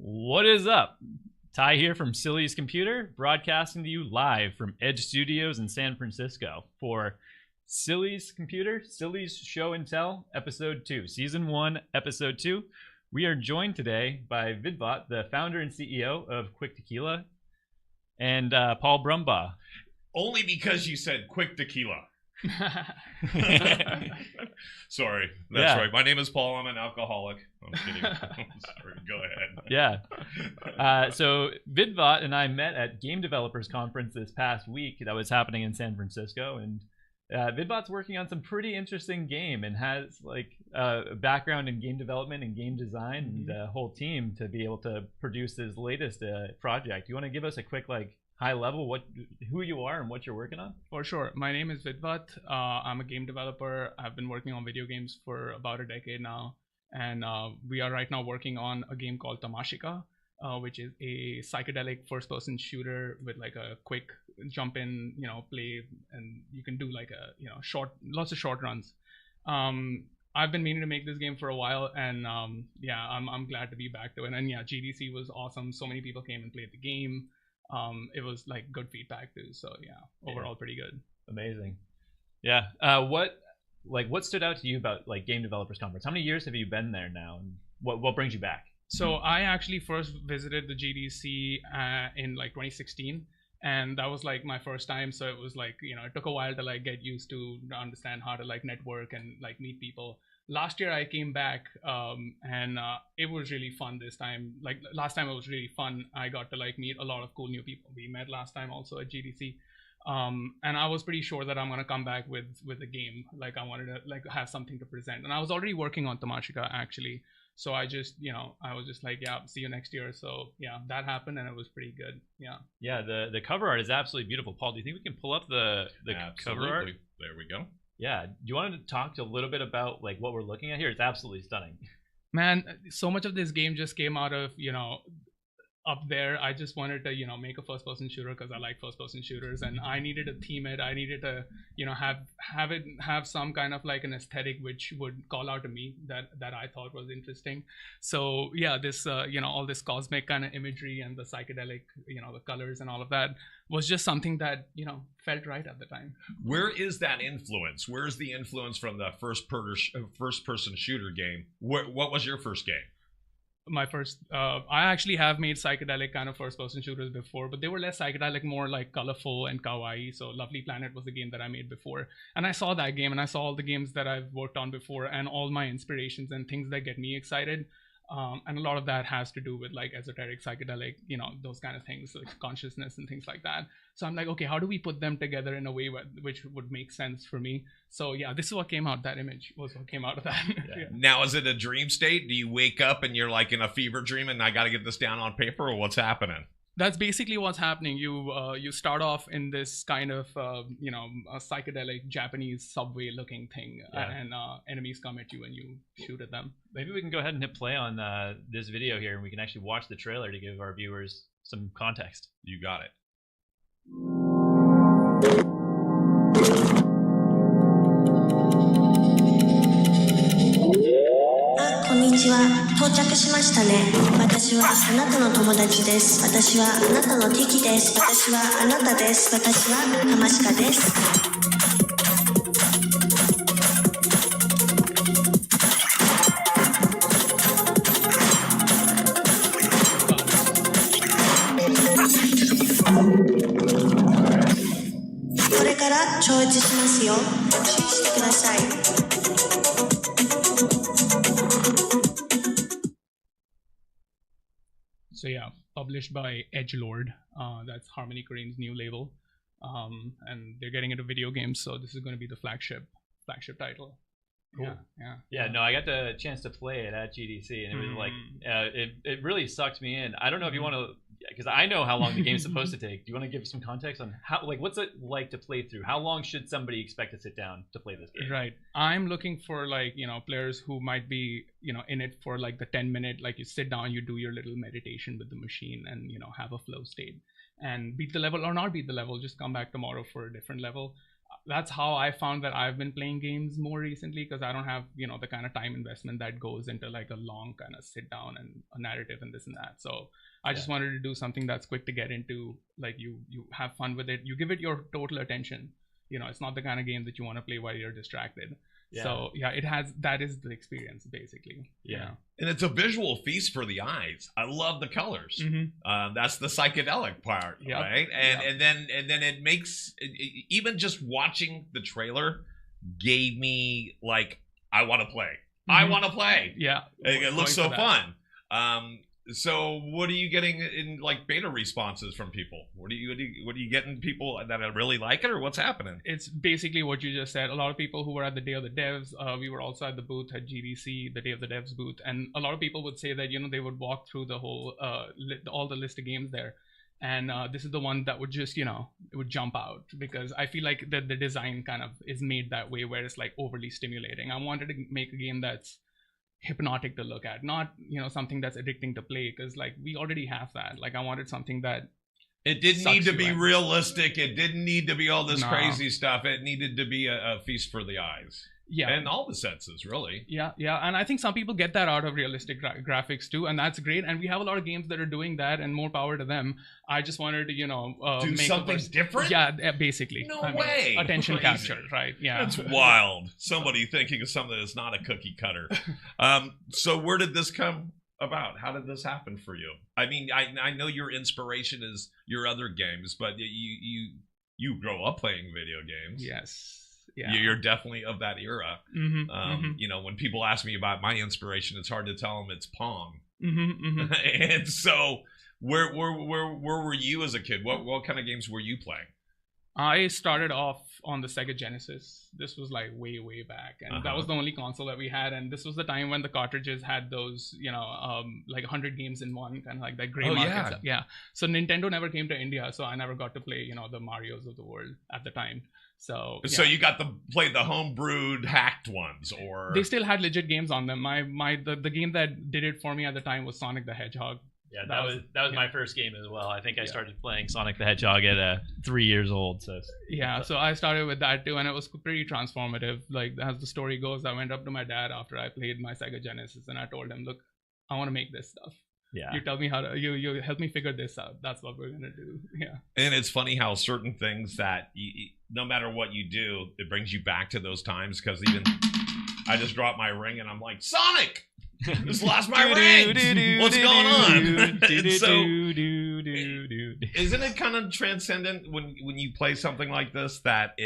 What is up? Ty here from Sillyz Computer, broadcasting to you live from Edge Studios in San Francisco for Sillyz Computer, Sillyz Show and Tell, Episode 2, Season 1, Episode 2. We are joined today by Vidbot, the founder and CEO of Quick Tequila, and Paul Brumbaugh. Only because you said Quick Tequila. Sorry, that's right. My name is Paul. I'm an alcoholic. I'm kidding. Sorry, go ahead. Yeah. So Vidbot and I met at Game Developers Conference this past week that was happening in San Francisco, and Vidbot's working on some pretty interesting game and has like a background in game development and game design and a whole team to be able to produce his latest project. You want to give us a quick high level who you are and what you're working on? For sure. My name is Vidbot. I'm a game developer. I've been working on video games for about a decade now, and we are right now working on a game called Tamashika, which is a psychedelic first-person shooter with like a quick jump in, play, and you can do like lots of short runs. I've been meaning to make this game for a while, and I'm glad to be back to it. And yeah, GDC was awesome. So many people came and played the game. It was like good feedback too, so overall pretty good. Amazing. Yeah. What stood out to you about like Game Developers Conference? How many years have you been there now, and what brings you back? So I actually first visited the GDC in like 2016, and that was like my first time. So it was like it took a while to like get used to understand how to like network and like meet people. Last year I came back and it was really fun this time. Like last time it was really fun. I got to like meet a lot of cool new people. We met last time also at GDC. And I was pretty sure that I'm gonna come back with a game. Like I wanted to like have something to present. And I was already working on Tamashika actually. So I just, I was just like, yeah, see you next year. So yeah, that happened and it was pretty good. Yeah. Yeah, the cover art is absolutely beautiful. Paul, do you think we can pull up the cover art? There we go. Yeah. Do you want to talk a little bit about like what we're looking at here? It's absolutely stunning. Man, so much of this game just came out of, up there. I just wanted to, make a first-person shooter because I like first-person shooters, and I needed to theme it. I needed to, have some kind of like an aesthetic which would call out to me that I thought was interesting. So yeah, this, all this cosmic kind of imagery and the psychedelic, the colors and all of that was just something that, felt right at the time. Where is that influence? Where's the influence from the first-person shooter game? What was your first game? My first, I actually have made psychedelic kind of first-person shooters before, but they were less psychedelic, more like colorful and kawaii. So Lovely Planet was the game that I made before, and I saw that game and I saw all the games that I've worked on before and all my inspirations and things that get me excited. And a lot of that has to do with like esoteric, psychedelic, those kind of things, like consciousness and things like that. So I'm like, okay, how do we put them together in a way which would make sense for me? So yeah, this is what came out. That image was what came out of that. Yeah. Now, is it a dream state? Do you wake up and you're like in a fever dream and I got to get this down on paper, or what's happening? That's basically what's happening. You start off in this kind of a psychedelic Japanese subway looking thing, and enemies come at you and you shoot at them. Maybe we can go ahead and hit play on this video here, and we can actually watch the trailer to give our viewers some context. You got it. こんにちは。到着しましたね。私はあなたの友達です。私はあなたの敵です。私はあなたです。私はタマシカです。これから超越しますよ。注意してください。So yeah, published by Edgelord. That's Harmony Korine's new label, and they're getting into video games. So this is going to be the flagship title. Cool. Yeah. No, I got the chance to play it at GDC, and it was like it really sucked me in. I don't know if you want to, because I know how long the game's supposed to take. Do you want to give some context on how, like, what's it like to play through? How long should somebody expect to sit down to play this game? Right. I'm looking for like players who might be in it for like the 10-minute, like you sit down, you do your little meditation with the machine, and have a flow state and beat the level or not beat the level. Just come back tomorrow for a different level. that's how I found that I've been playing games more recently, because I don't have, the kind of time investment that goes into like a long kind of sit down and a narrative and this and that. So I just wanted to do something that's quick to get into. Like you have fun with it, you give it your total attention. It's not the kind of game that you want to play while you're distracted. Yeah. So that is the experience basically. Yeah. And it's a visual feast for the eyes. I love the colors. That's the psychedelic part, right? And then it makes even just watching the trailer gave me like, I want to play. I want to play. Yeah. It looks so fun. So what are you getting in like beta responses from people? What are you getting people that really like it, or what's happening? It's basically what you just said. A lot of people who were at the Day of the Devs, we were also at the booth at GDC, the Day of the Devs booth, and a lot of people would say that they would walk through the whole all the list of games there, and this is the one that would just it would jump out, because I feel like the design kind of is made that way where it's like overly stimulating. I wanted to make a game that's hypnotic to look at, not something that's addicting to play, because like we already have that. Like I wanted something that it didn't need to be realistic. It didn't need to be all this crazy stuff. It needed to be a feast for the eyes. Yeah, and all the senses, really. Yeah, and I think some people get that out of realistic graphics too, and that's great. And we have a lot of games that are doing that, and more power to them. I just wanted to, do make something different. Yeah, basically. No way. Attention capture, right? Yeah, that's wild. Somebody thinking of something that's not a cookie cutter. So where did this come about? How did this happen for you? I mean, I know your inspiration is your other games, but you grow up playing video games. Yes. Yeah. You're definitely of that era. When people ask me about my inspiration, it's hard to tell them it's Pong. And so, where were you as a kid? What kind of games were you playing? I started off on the Sega Genesis. This was like way back, and that was the only console that we had. And this was the time when the cartridges had those, like 100 games in one, kind of like that gray market. Yeah. So Nintendo never came to India, so I never got to play, the Marios of the world at the time. So you got to play the homebrewed hacked ones, or they still had legit games on them. The game that did it for me at the time was Sonic the Hedgehog. Yeah, that was my first game as well. I think I started playing Sonic the Hedgehog at 3 years old. So so I started with that too, and it was pretty transformative. Like as the story goes, I went up to my dad after I played my Sega Genesis, and I told him, "Look, I want to make this stuff. Yeah, you tell me how to. You help me figure this out. That's what we're gonna do." Yeah. And it's funny how certain things that no matter what you do, it brings you back to those times. Because even I just dropped my ring, and I'm like, Sonic. Just lost my ring. What's going on? Isn't it kind of transcendent when you play something like this that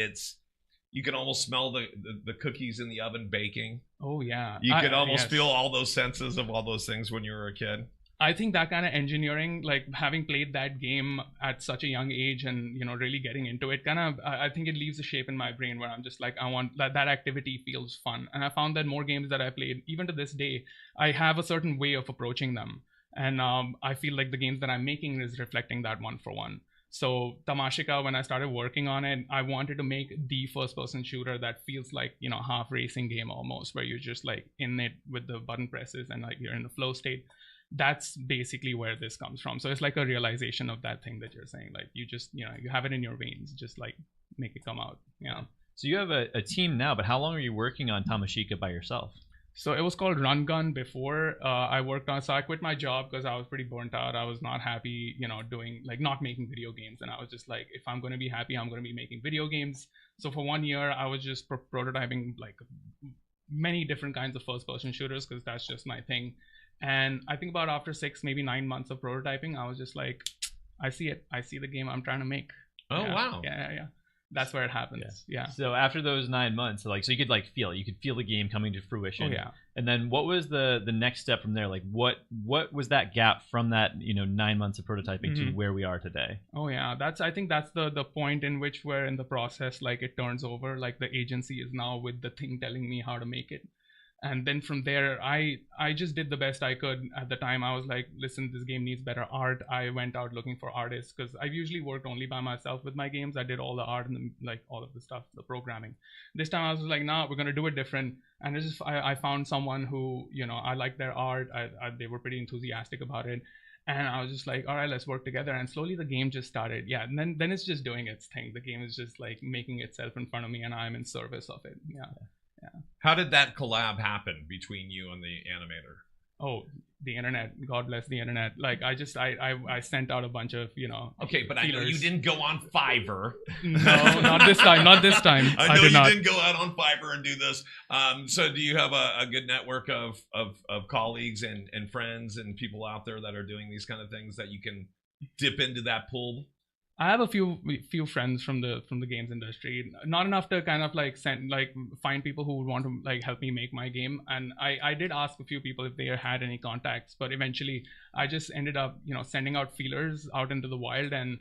you can almost smell the cookies in the oven baking? Oh yeah, you could almost feel all those senses of all those things when you were a kid. I think that kind of engineering, like having played that game at such a young age and really getting into it, I think it leaves a shape in my brain where I'm just like, I want that activity feels fun. And I found that more games that I played, even to this day, I have a certain way of approaching them, and I feel like the games that I'm making is reflecting that one for one. So Tamashika, when I started working on it, I wanted to make the first-person shooter that feels like half racing game almost, where you're just like in it with the button presses and like you're in the flow state. That's basically where this comes from. So it's like a realization of that thing that you're saying. Like you just, you have it in your veins, just like make it come out. Yeah. So you have a team now, but how long are you working on Tamashika by yourself? So it was called Run Gun before. I worked on, so I quit my job because I was pretty burnt out. I was not happy, doing like not making video games. And I was just like, if I'm going to be happy, I'm going to be making video games. So for 1 year, I was just prototyping like many different kinds of first-person shooters because that's just my thing. And I think about after 6, maybe 9 months of prototyping, I was just like, I see it. I see the game I'm trying to make. Oh, wow. Yeah. That's where it happens. Yeah. So after those 9 months, so you could like feel it. You could feel the game coming to fruition. Oh, yeah. And then what was the next step from there? Like what was that gap from that 9 months of prototyping to where we are today? Oh yeah, I think that's the point in which we're in the process. Like it turns over. Like the agency is now with the thing telling me how to make it. And then from there, I just did the best I could at the time. I was like, listen, this game needs better art. I went out looking for artists because I've usually worked only by myself with my games. I did all the art and like all of the stuff, the programming. This time I was like, nah, we're going to do it different. And it's just, I found someone who, you know, I liked their art. They were pretty enthusiastic about it. And I was just like, all right, let's work together. And slowly the game just started. Yeah. And then it's just doing its thing. The game is just like making itself in front of me and I'm in service of it. Yeah. Yeah. How did that collab happen between you and the animator? Oh, the internet. God bless the internet. Like I sent out a bunch of, you know. Okay, but feelers. I know you didn't go on Fiverr. No, not this time. Not this time. I know you didn't go out on Fiverr and do this. So do you have a good network of colleagues and friends and people out there that are doing these kind of things that you can dip into that pool? I have a few friends from the games industry. Not enough to kind of find people who would want to like help me make my game. And I did ask a few people if they had any contacts, but eventually I just ended up, you know, sending out feelers out into the wild, and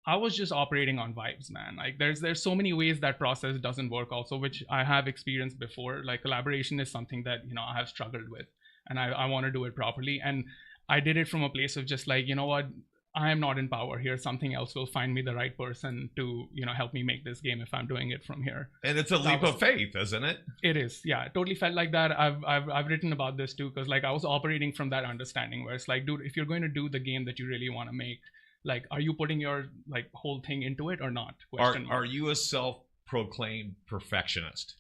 I was just operating on vibes, man. Like there's so many ways that process doesn't work also, which I have experienced before. Like collaboration is something that, you know, I have struggled with, and I want to do it properly. And I did it from a place of just like, you know what, I am not in power here. Something else will find me the right person to, you know, help me make this game if I'm doing it from here. And it's a leap of faith, isn't it? It is. Yeah, it totally felt like that. I've written about this too, because like I was operating from that understanding where it's like, dude, if you're going to do the game that you really want to make, like, are you putting your like whole thing into it or not? Are you a self-proclaimed perfectionist?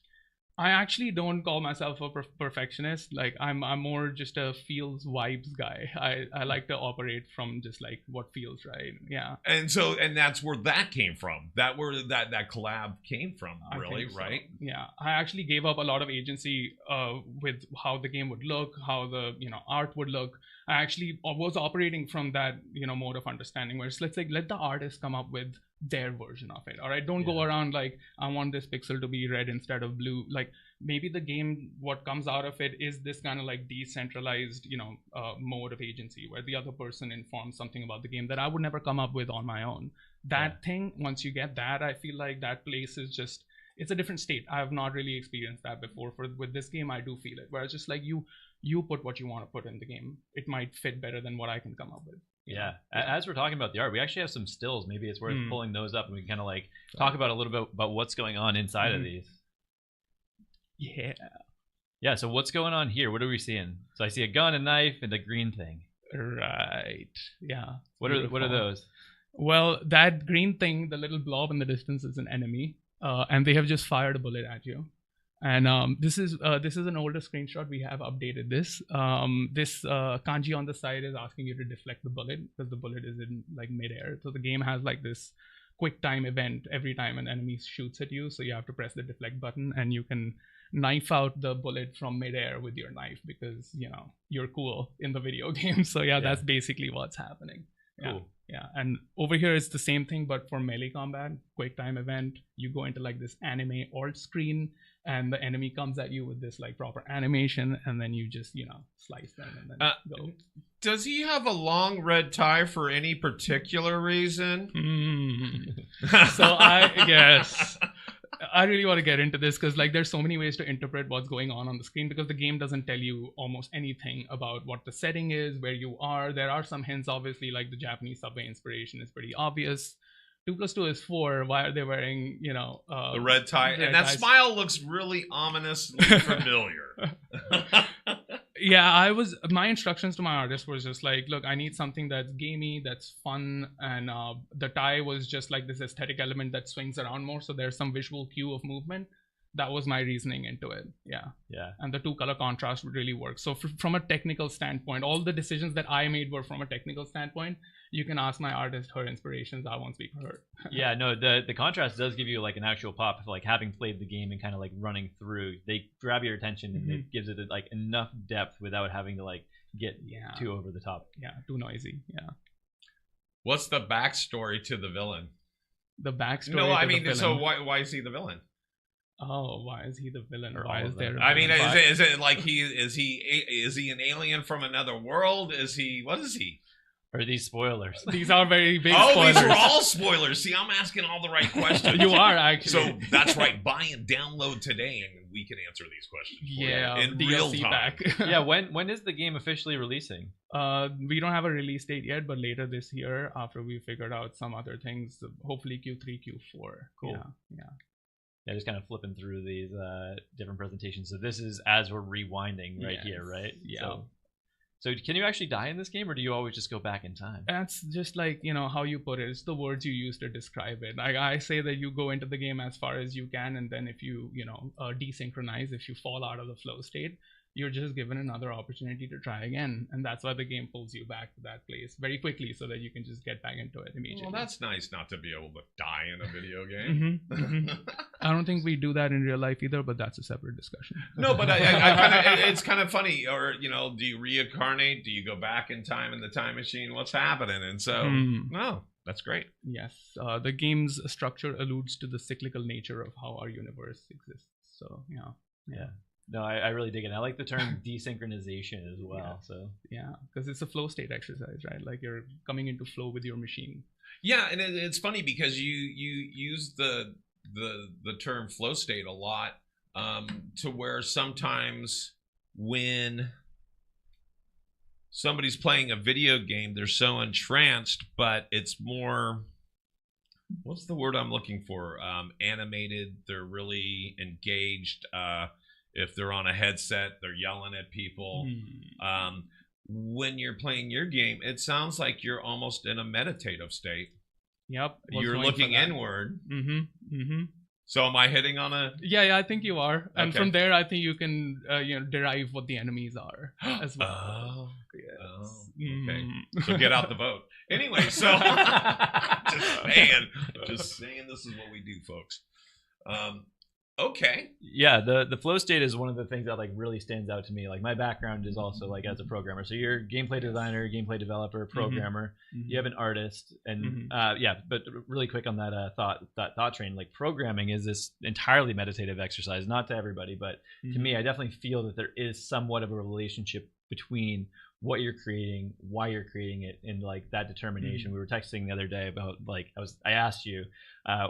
I actually don't call myself a perfectionist. Like I'm more just a feels vibes guy. I like to operate from just like what feels right. Yeah. And that's where that came from. That collab came from, really, right? So. Yeah. I actually gave up a lot of agency with how the game would look, how the, you know, art would look. I actually was operating from that, you know, mode of understanding where it's, let's like let the artist come up with their version of it. All right, don't go around like I want this pixel to be red instead of blue. Like maybe the game, what comes out of it is this kind of like decentralized, you know, mode of agency where the other person informs something about the game that I would never come up with on my own. That thing, once you get that, I feel like that place is just, it's a different state. I have not really experienced that before. With this game, I do feel it, where it's just like you put what you want to put in the game. It might fit better than what I can come up with. Yeah. As we're talking about the art, we actually have some stills. Maybe it's worth pulling those up and we can kind of like talk about a little bit about what's going on inside of these. Yeah. So what's going on here? What are we seeing? So I see a gun, a knife, and a green thing. Right. Yeah. What are those? Well, that green thing, the little blob in the distance, is an enemy, and they have just fired a bullet at you. And this is an older screenshot. We have updated this. This kanji on the side is asking you to deflect the bullet because the bullet is in like midair. So the game has like this quick time event every time an enemy shoots at you. So you have to press the deflect button and you can knife out the bullet from midair with your knife because, you know, you're cool in the video game. So yeah, that's basically what's happening. Cool. Yeah, and over here it's the same thing, but for melee combat, quick time event, you go into like this anime alt screen, and the enemy comes at you with this like proper animation, and then you just, you know, slice them and then go. Does he have a long red tie for any particular reason? So I really want to get into this because like there's so many ways to interpret what's going on the screen because the game doesn't tell you almost anything about what the setting is, where you are. There are some hints, obviously, like the Japanese subway inspiration is pretty obvious. 2 + 2 is 4. Why are they wearing, you know, the red tie? And that smile looks really ominously familiar. Yeah, my instructions to my artist was just like, look, I need something that's gamey, that's fun, and the tie was just like this aesthetic element that swings around more, so there's some visual cue of movement. That was my reasoning into it. Yeah. And the 2 color contrast would really work. So from a technical standpoint, all the decisions that I made were from a technical standpoint. You can ask my artist her inspirations. I won't speak for her. Yeah, no, the contrast does give you like an actual pop of like having played the game and kind of like running through. They grab your attention and it gives it like enough depth without having to like get too over the top. Yeah, too noisy. Yeah. What's the backstory to the villain? The backstory. No, I mean, so why is he the villain? Oh, why is he the villain? Or why is there? I mean, is it like is he an alien from another world? What is he? Or are these spoilers? These are very big spoilers. These are all spoilers. See, I'm asking all the right questions. You are, actually. So that's right. Buy and download today and we can answer these questions for Yeah, you in DLC real time. pack. Yeah, when is the game officially releasing? We don't have a release date yet, but later this year, after we figured out some other things, hopefully Q3, Q4. Cool. Yeah. Yeah, just kind of flipping through these different presentations. So this is as we're rewinding right here, right? Yeah. So can you actually die in this game, or do you always just go back in time? That's just like, how you put it. It's the words you use to describe it. I say that you go into the game as far as you can, and then if you, desynchronize, if you fall out of the flow state, you're just given another opportunity to try again. And that's why the game pulls you back to that place very quickly so that you can just get back into it immediately. Well, that's nice not to be able to die in a video game. I don't think we do that in real life either, but that's a separate discussion. No, but it's kind of funny. Or, do you reincarnate? Do you go back in time in the time machine? What's happening? And so, no, that's great. Yes. The game's structure alludes to the cyclical nature of how our universe exists. So, yeah. No, I really dig it. I like the term desynchronization as well. Yeah, because it's a flow state exercise, right? Like you're coming into flow with your machine. Yeah, and it's funny because you use the term flow state a lot, to where sometimes when somebody's playing a video game, they're so entranced, but it's more, what's the word I'm looking for? Animated. They're really engaged. If they're on a headset, they're yelling at people. When you're playing your game, it sounds like you're almost in a meditative state. Yep. You're looking inward. Mm-hmm. So am I hitting on a... Yeah, I think you are. And Okay. from there, I think you can derive what the enemies are as well. Oh, Yes. okay. Mm. So get out the vote. Anyway, so just saying this is what we do, folks. Okay. Yeah, the flow state is one of the things that like really stands out to me. Like my background is also like as a programmer. So you're a gameplay designer, gameplay developer, programmer. You have an artist, and but really quick on that thought train. Like programming is this entirely meditative exercise. Not to everybody, but to me, I definitely feel that there is somewhat of a relationship between what you're creating, why you're creating it, and like that determination. We were texting the other day about like I asked you,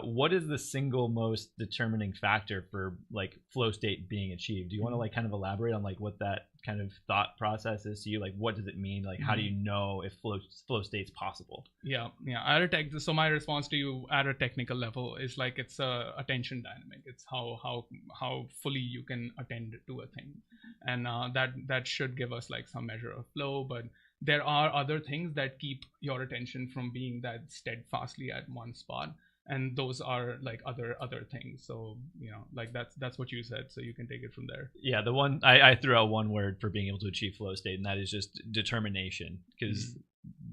what is the single most determining factor for like flow state being achieved? Do you want to like kind of elaborate on like what that kind of thought process is to you? Like what does it mean? Like how do you know if flow state's possible? Yeah. So my response to you at a technical level is like it's a attention dynamic. It's how fully you can attend to a thing, and that should give us like some measure of flow. But there are other things that keep your attention from being that steadfastly at one spot, and those are like other things. So like that's what you said, so you can take it from there. Yeah, the one I threw out one word for being able to achieve flow state, and that is just determination, because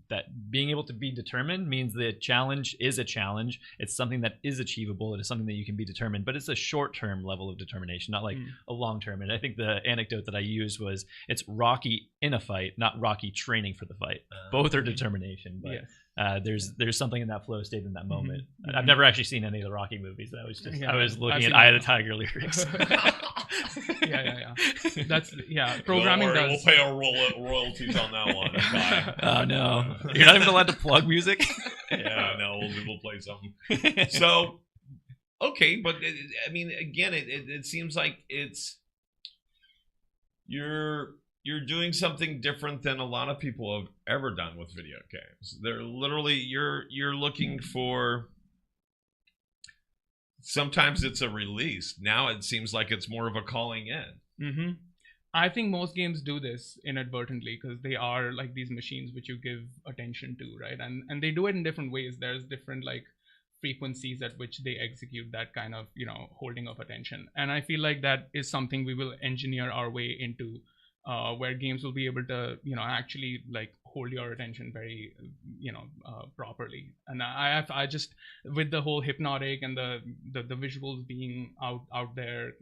that being able to be determined means the challenge is a challenge. It's something that is achievable. It is something that you can be determined, but it's a short-term level of determination, not like a long-term. And I think the anecdote that I used was it's Rocky in a fight, not Rocky training for the fight. Both are determination, but Yes. there's something in that flow state in that moment. I've never actually seen any of the Rocky movies. I was looking at Eye of the Tiger lyrics. Yeah. That's programming Don't worry, does. we'll pay our royalties on that one. Bye. Oh no, you're not even allowed to plug music. Yeah, no, we'll play something. So, okay, but I mean, again, it seems like you're doing something different than a lot of people have ever done with video games. They're literally you're looking for. Sometimes it's a release. Now it seems like it's more of a calling in. I think most games do this inadvertently because they are like these machines which you give attention to, right? And they do it in different ways. There's different like frequencies at which they execute that kind of holding of attention. And I feel like that is something we will engineer our way into, where games will be able to actually like hold your attention very properly. And I just, with the whole hypnotic and the visuals being out there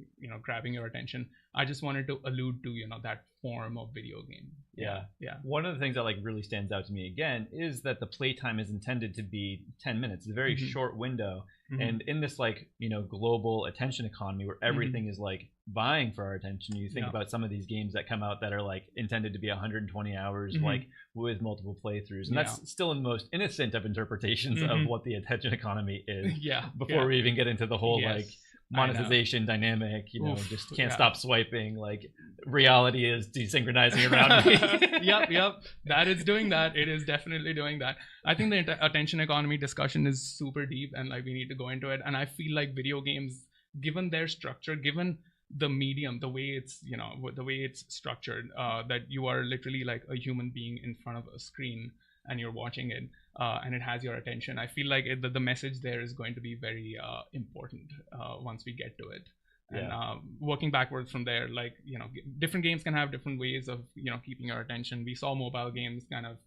grabbing your attention, I just wanted to allude to that form of video game. Yeah. One of the things that like really stands out to me again is that the playtime is intended to be 10 minutes. It's a very short window. And in this like global attention economy where everything is like vying for our attention, you think about some of these games that come out that are like intended to be 120 hours like with multiple playthroughs, and that's still in the most innocent of interpretations of what the attention economy is. Yeah. Before we even get into the whole like monetization dynamic, you know, Oof, just can't yeah. stop swiping. Like reality is desynchronizing around me. Yep. That is doing that. It is definitely doing that. I think the attention economy discussion is super deep, and like we need to go into it. And I feel like video games, given their structure, given the medium, the way it's, you know, the way it's structured, that you are literally like a human being in front of a screen and you're watching it, and it has your attention. I feel like the message there is going to be very important once we get to it. And working backwards from there, like, you know, different games can have different ways of, you know, keeping your attention. We saw mobile games kind of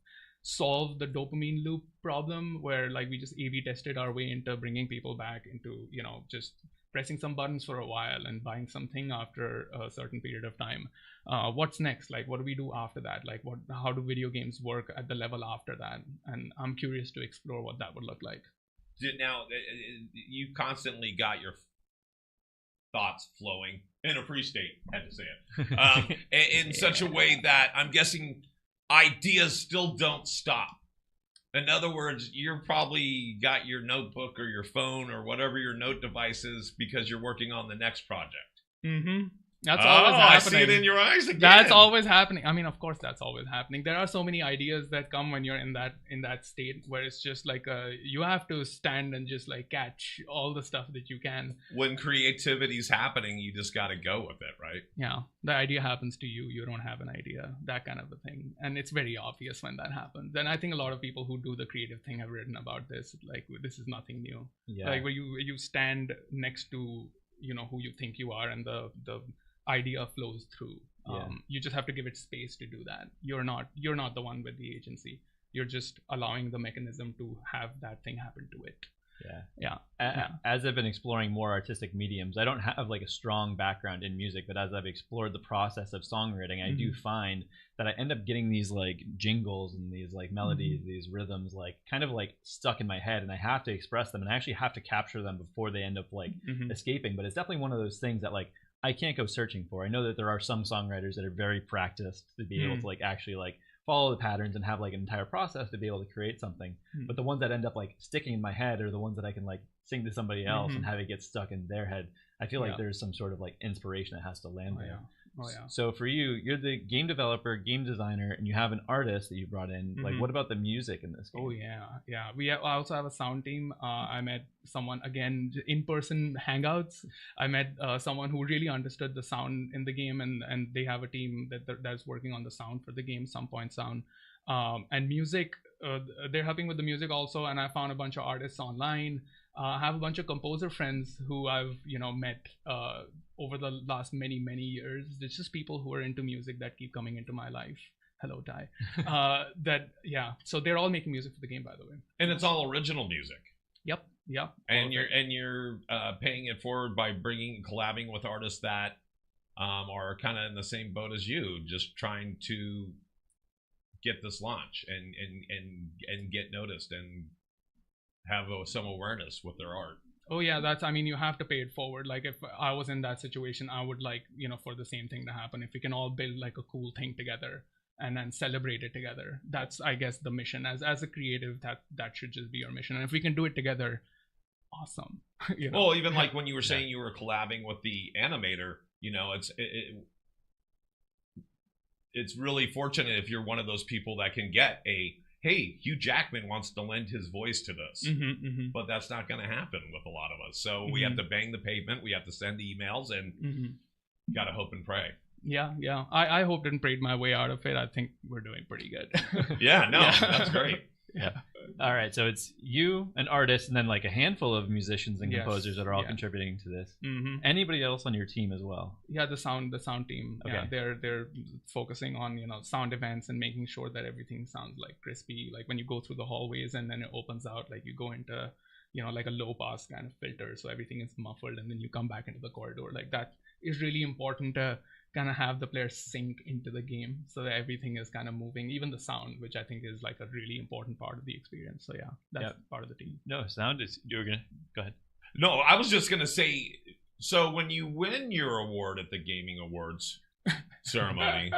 solve the dopamine loop problem, where like we just A/B tested our way into bringing people back into, you know, just pressing some buttons for a while and buying something after a certain period of time. What's next? Like, what do we do after that? Like, how do video games work at the level after that? And I'm curious to explore what that would look like. Now, you constantly got your thoughts flowing in a free state, had to say it, in such a way that I'm guessing ideas still don't stop. In other words, you're probably got your notebook or your phone or whatever your note device is because you're working on the next project. Mm-hmm. That's always happening. I see it in your eyes again. That's always happening. I mean, of course, that's always happening. There are so many ideas that come when you're in that state where it's just like you have to stand and just like catch all the stuff that you can. When creativity's happening, you just got to go with it, right? Yeah, the idea happens to you. You don't have an idea, that kind of a thing, and it's very obvious when that happens. And I think a lot of people who do the creative thing have written about this. Like, this is nothing new. Yeah. Like where you stand next to, you know, who you think you are, and the idea flows through. You just have to give it space to do that. You're not the one with the agency. You're just allowing the mechanism to have that thing happen to it. As I've been exploring more artistic mediums, I don't have like a strong background in music, but as I've explored the process of songwriting, I do find that I end up getting these like jingles and these like melodies, these rhythms, like kind of like stuck in my head, and I have to express them, and I actually have to capture them before they end up like escaping. But it's definitely one of those things that like I can't go searching for. I know that there are some songwriters that are very practiced to be able to like actually like follow the patterns and have like an entire process to be able to create something. But the ones that end up like sticking in my head are the ones that I can like sing to somebody else and have it get stuck in their head. I feel like there's some sort of like inspiration that has to land there. So for you, you're the game developer, game designer, and you have an artist that you brought in. Like, what about the music in this game? Oh yeah. I also have a sound team. I met someone, again, in-person hangouts. I met someone who really understood the sound in the game, and they have a team that's working on the sound for the game, Some Point Sound. And music, they're helping with the music also. And I found a bunch of artists online. I have a bunch of composer friends who I've, you know, met over the last many years. It's just people who are into music that keep coming into my life. Hello, Ty. So they're all making music for the game, by the way. And it's all original music. Yep. And you're paying it forward by collabing with artists that are kind of in the same boat as you, just trying to get this launch and get noticed and have some awareness with their art. Oh yeah, I mean, you have to pay it forward. Like, if I was in that situation, I would like, you know, for the same thing to happen. If we can all build like a cool thing together and then celebrate it together, that's, I guess, the mission. As a creative, that should just be your mission. And if we can do it together, awesome. You know? Well, even like when you were saying you were collabing with the animator, you know, it's really fortunate if you're one of those people that can get hey, Hugh Jackman wants to lend his voice to this. But that's not going to happen with a lot of us. So we have to bang the pavement. We have to send emails and got to hope and pray. Yeah. I hoped and prayed my way out of it. I think we're doing pretty good. That's great. All right, so it's you, an artist, and then like a handful of musicians and composers that are all contributing to this. Anybody else on your team as well? Yeah, the sound team. Okay. Yeah, they're focusing on, you know, sound events and making sure that everything sounds like crispy. Like when you go through the hallways and then it opens out, like you go into, you know, like a low pass kind of filter, so everything is muffled, and then you come back into the corridor. Like that is really important to kind of have the players sink into the game so that everything is kind of moving, even the sound, which I think is like a really important part of the experience. So yeah, that's part of the team. No, sound is, you're gonna go ahead. No, I was just gonna say, so when you win your award at the Gaming Awards ceremony,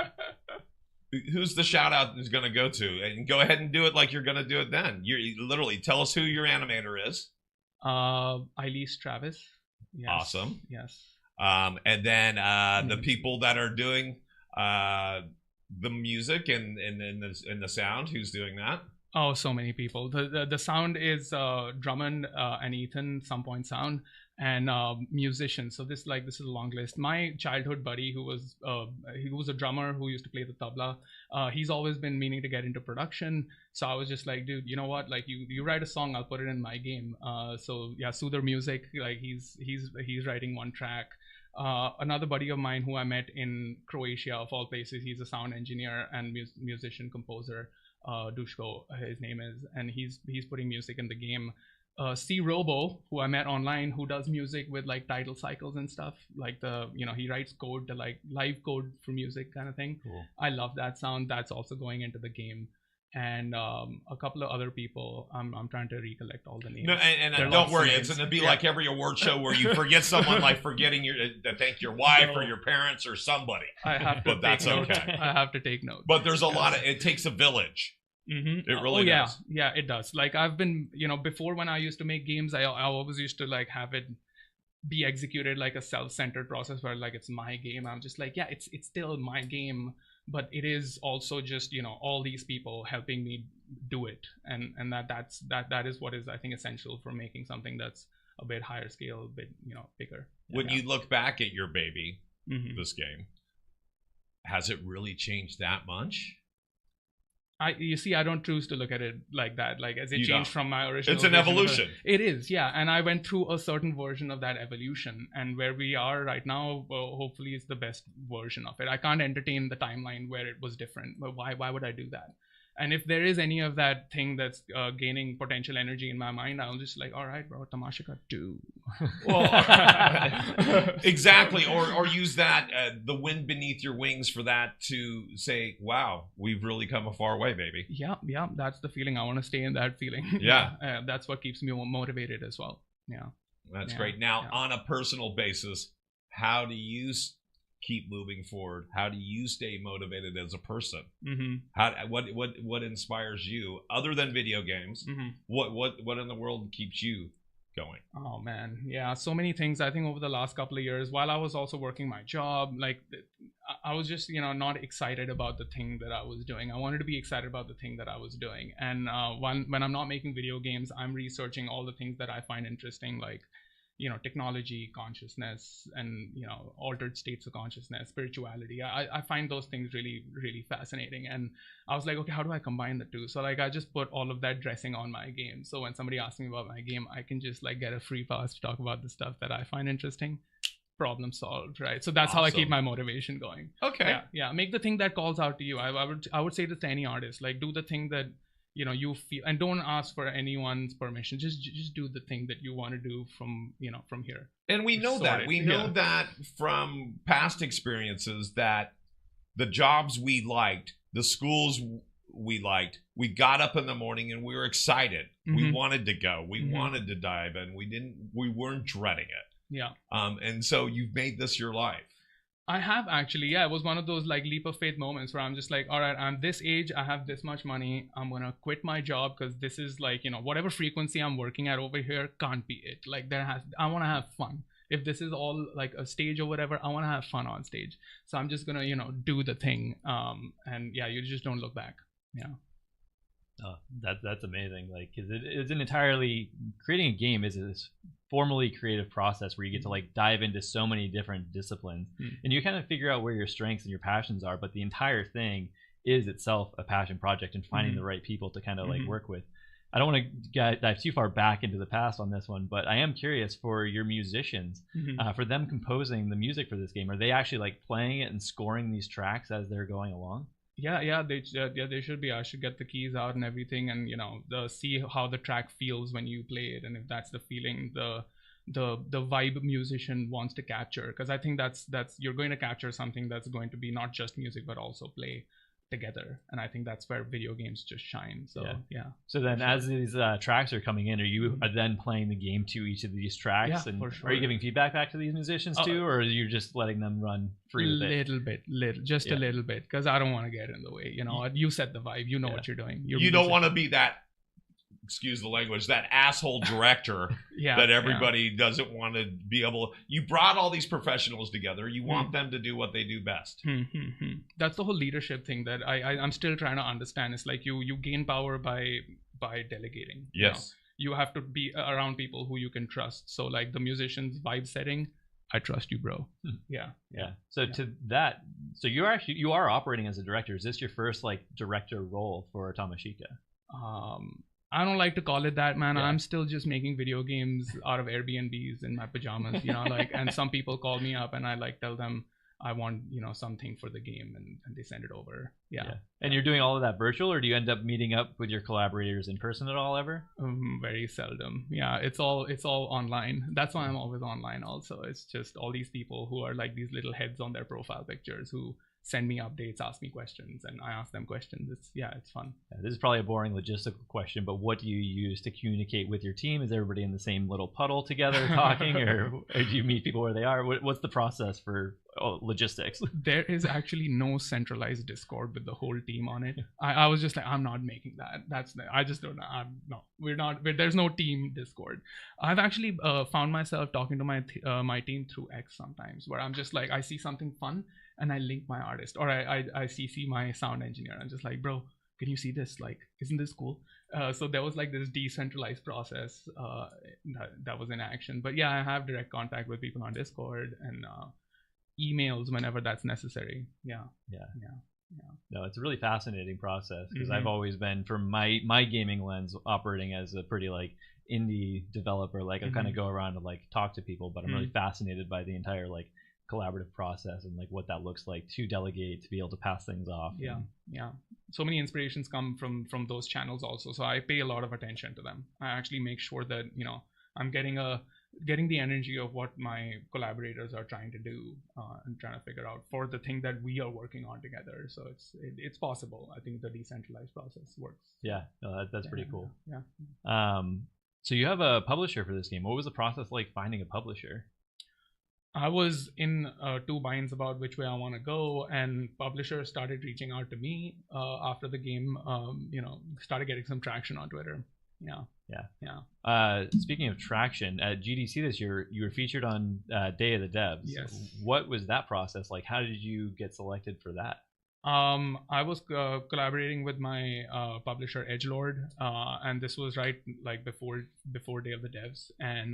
who's the shout out is gonna go to? And go ahead and do it like you're gonna do it then. You literally tell us who your animator is. Eilis Travis. Yes. Awesome. Yes. And then the people that are doing the music and the sound, who's doing that? Oh, so many people. The sound is Drummond and Ethan, Some Point Sound, and musicians. So this is a long list. My childhood buddy, who was a drummer who used to play the tabla, he's always been meaning to get into production. So I was just like, dude, you know what? Like you write a song, I'll put it in my game. So yeah, Soother Music, like he's writing one track. Another buddy of mine who I met in Croatia, of all places, he's a sound engineer and musician composer. Dushko, his name is, and he's putting music in the game. C Robo, who I met online, who does music with like title cycles and stuff, like he writes code to like live code for music kind of thing. Cool. I love that sound. That's also going into the game. And a couple of other people. I'm trying to recollect all the names. No, and don't worry, it's going to be like every award show where you forget someone, like forgetting to thank your wife or your parents or somebody. I have to. But that's okay. I have to take notes. But there's a lot of. It takes a village. Mm-hmm. It really does. Yeah, it does. Like I've been, before when I used to make games, I always used to like have it be executed like a self-centered process where like it's my game. I'm just like, yeah, it's still my game. But it is also just all these people helping me do it, and that is what is, I think, essential for making something that's a bit higher scale, a bit bigger. When you look back at your baby, mm-hmm. this game, has it really changed that much? You see, I don't choose to look at it like that. Like, as it changed from my original. It's an evolution. It is, yeah. And I went through a certain version of that evolution, and where we are right now, hopefully, is the best version of it. I can't entertain the timeline where it was different. But why would I do that? And if there is any of that thing that's gaining potential energy in my mind, I'll just like, all right, bro, Tamashika 2. Well, exactly. Or use that, the wind beneath your wings, for that to say, wow, we've really come a far way, baby. Yeah. That's the feeling. I want to stay in that feeling. Yeah. That's what keeps me motivated as well. Yeah. That's great. Now, on a personal basis, how do you keep moving forward? How do you stay motivated as a person? Mm-hmm. What inspires you other than video games? Mm-hmm. What in the world keeps you going? Oh man, yeah, so many things. I think over the last couple of years, while I was also working my job, like I was just not excited about the thing that I was doing. I wanted to be excited about the thing that I was doing. And when I'm not making video games, I'm researching all the things that I find interesting, like technology, consciousness, and altered states of consciousness, spirituality. I find those things really, really fascinating. And I was like, okay, how do I combine the two? So like I just put all of that dressing on my game. So when somebody asks me about my game, I can just like get a free pass to talk about the stuff that I find interesting. Problem solved, right? So that's how I keep my motivation going. Okay. Yeah. Make the thing that calls out to you. I would say this to any artist, like do the thing that you feel, and don't ask for anyone's permission. Just do the thing that you want to do from here. And we know that. We know that from past experiences, that the jobs we liked, the schools we liked, we got up in the morning and we were excited. Mm-hmm. We wanted to go. We mm-hmm. wanted to dive in. We weren't dreading it. Yeah. And so you've made this your life. I have actually, yeah. It was one of those like leap of faith moments where I'm just like, all right, I'm this age, I have this much money, I'm gonna quit my job because this is like, whatever frequency I'm working at over here can't be it. Like I want to have fun. If this is all like a stage or whatever, I want to have fun on stage. So I'm just gonna, do the thing. And yeah, you just don't look back. Yeah. Oh, that's amazing. Like, because it's an entirely, creating a game is this formally creative process where you get to like dive into so many different disciplines, and you kind of figure out where your strengths and your passions are. But the entire thing is itself a passion project, and finding the right people to kind of like work with. I don't want to dive too far back into the past on this one, but I am curious for your musicians, for them composing the music for this game. Are they actually like playing it and scoring these tracks as they're going along? Yeah, they should be. I should get the keys out and everything, and see how the track feels when you play it, and if that's the feeling the vibe musician wants to capture. Because I think that's you're going to capture something that's going to be not just music but also play together, and I think that's where video games just shine. So yeah. So then, as these tracks are coming in, are you then playing the game to each of these tracks? Yeah, and for sure. Are you giving feedback back to these musicians too, or are you just letting them run free with it? A little bit, because I don't want to get in the way. You set the vibe. You know what you're doing. You don't want to be that excuse the language, that asshole director that everybody doesn't want to be able. You brought all these professionals together. You want them to do what they do best. That's the whole leadership thing that I'm still trying to understand. It's like you gain power by delegating. Yes. You have to be around people who you can trust. So like the musicians vibe setting, I trust you, bro. Yeah. So to that, so you are operating as a director. Is this your first like director role for Tamashika? I don't like to call it that, man. I'm still just making video games out of Airbnbs in my pajamas, like, and some people call me up and I like tell them I want, something for the game, and they send it over. Yeah. And you're doing all of that virtual, or do you end up meeting up with your collaborators in person at all ever? Very seldom. Yeah, it's all online. That's why I'm always online also. It's just all these people who are like these little heads on their profile pictures who send me updates, ask me questions, and I ask them questions. It's fun. This is probably a boring logistical question, but what do you use to communicate with your team? Is everybody in the same little puddle together talking, or do you meet people where they are? What's the process for logistics? There is actually no centralized Discord with the whole team on it. I was just like, I'm not making that. I just don't know. No, we're not. There's no team Discord. I've actually found myself talking to my team through X sometimes, where I'm just like, I see something fun and I link my artist, or I CC my sound engineer. I'm just like, bro, can you see this? Like, isn't this cool? So there was like this decentralized process that was in action. But yeah, I have direct contact with people on Discord and emails whenever that's necessary. Yeah. No, it's a really fascinating process because I've always been, from my gaming lens, operating as a pretty like indie developer. Like I kind of go around and like talk to people, but I'm really fascinated by the entire like collaborative process and like what that looks like to delegate, to be able to pass things off. So many inspirations come from those channels also, so I pay a lot of attention to them. I actually make sure that I'm getting the energy of what my collaborators are trying to do and trying to figure out for the thing that we are working on together. So it's possible. I think the decentralized process works. That's pretty cool. So you have a publisher for this game. What was the process like finding a publisher? I was in two binds about which way I want to go, and publishers started reaching out to me after the game, started getting some traction on Twitter. Speaking of traction, at GDC this year, you were featured on Day of the Devs. Yes. What was that process like? How did you get selected for that? I was collaborating with my publisher Edgelord, and this was right like before Day of the Devs, and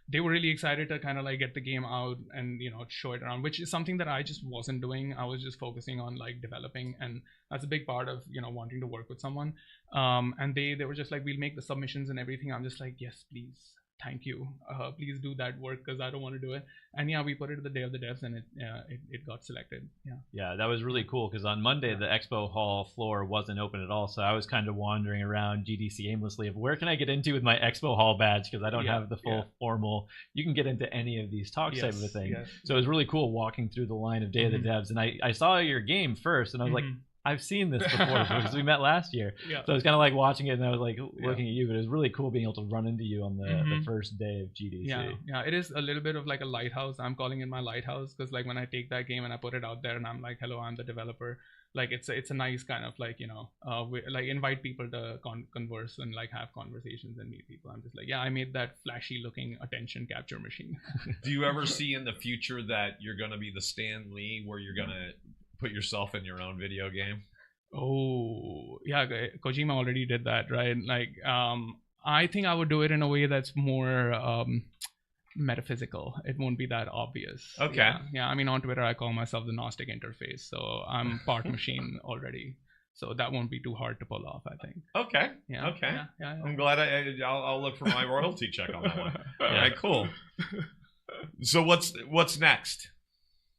they were really excited to kind of like get the game out and show it around, which is something that I just wasn't doing. I was just focusing on like developing, and that's a big part of wanting to work with someone. And they were just like, we'll make the submissions and everything. I'm just like, yes, please, thank you, please do that work because I don't want to do it. And we put it at the Day of the Devs, and it got selected. That was really cool because on Monday the expo hall floor wasn't open at all, so I was kind of wandering around GDC aimlessly of where can I get into with my expo hall badge, because I don't have the full formal, you can get into any of these talks type of a thing. So it was really cool walking through the line of Day of the Devs, and I saw your game first and I was like, I've seen this before because we met last year. So I was kind of like watching it and I was like looking at you, but it was really cool being able to run into you on the first day of GDC. It is a little bit of like a lighthouse. I'm calling it my lighthouse because like when I take that game and I put it out there and I'm like, hello, I'm the developer. Like it's a nice kind of like, like invite people to converse and like have conversations and meet people. I'm just like, I made that flashy looking attention capture machine. Do you ever see in the future that you're going to be the Stan Lee where you're going to put yourself in your own video game? Oh yeah, Kojima already did that, right? Like I think I would do it in a way that's more metaphysical. It won't be that obvious. Okay. I mean, on Twitter I call myself the Gnostic interface, so I'm part machine already, so that won't be too hard to pull off, I think. Okay. I'm glad I'll look for my royalty check on that one. All right, cool. So what's next?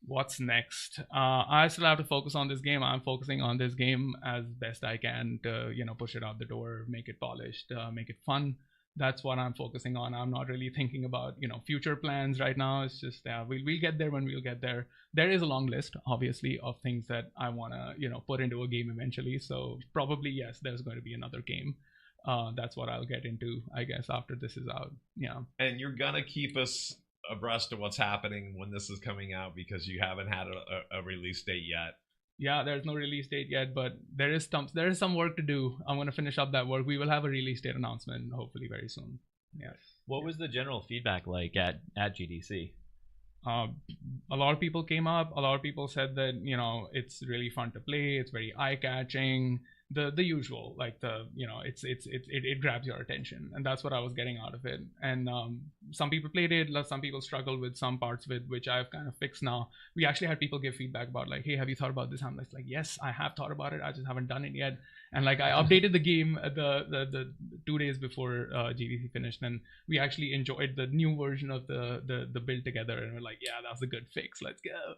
What's next? I still have to focus on this game. I'm focusing on this game as best I can to push it out the door, make it polished, make it fun. That's what I'm focusing on. I'm not really thinking about future plans right now. It's just we'll get there when we'll get there. There is a long list, obviously, of things that I want to put into a game eventually. So probably yes, there's going to be another game. That's what I'll get into, I guess, after this is out. And you're gonna keep us abreast of what's happening when this is coming out, because you haven't had a release date yet. Yeah, there's no release date yet, but there is some work to do. I'm gonna finish up that work. We will have a release date announcement hopefully very soon. Yes. What was the general feedback like at GDC? A lot of people came up. A lot of people said that it's really fun to play. It's very eye catching. The usual, like it grabs your attention, and that's what I was getting out of it. And some people played it. Some people struggled with some parts with which I've kind of fixed now. We actually had people give feedback about like, hey, have you thought about this? I'm like, yes, I have thought about it. I just haven't done it yet. And like I updated the game the 2 days before GDC finished, and we actually enjoyed the new version of the build together, and we're like, yeah, that was a good fix. Let's go.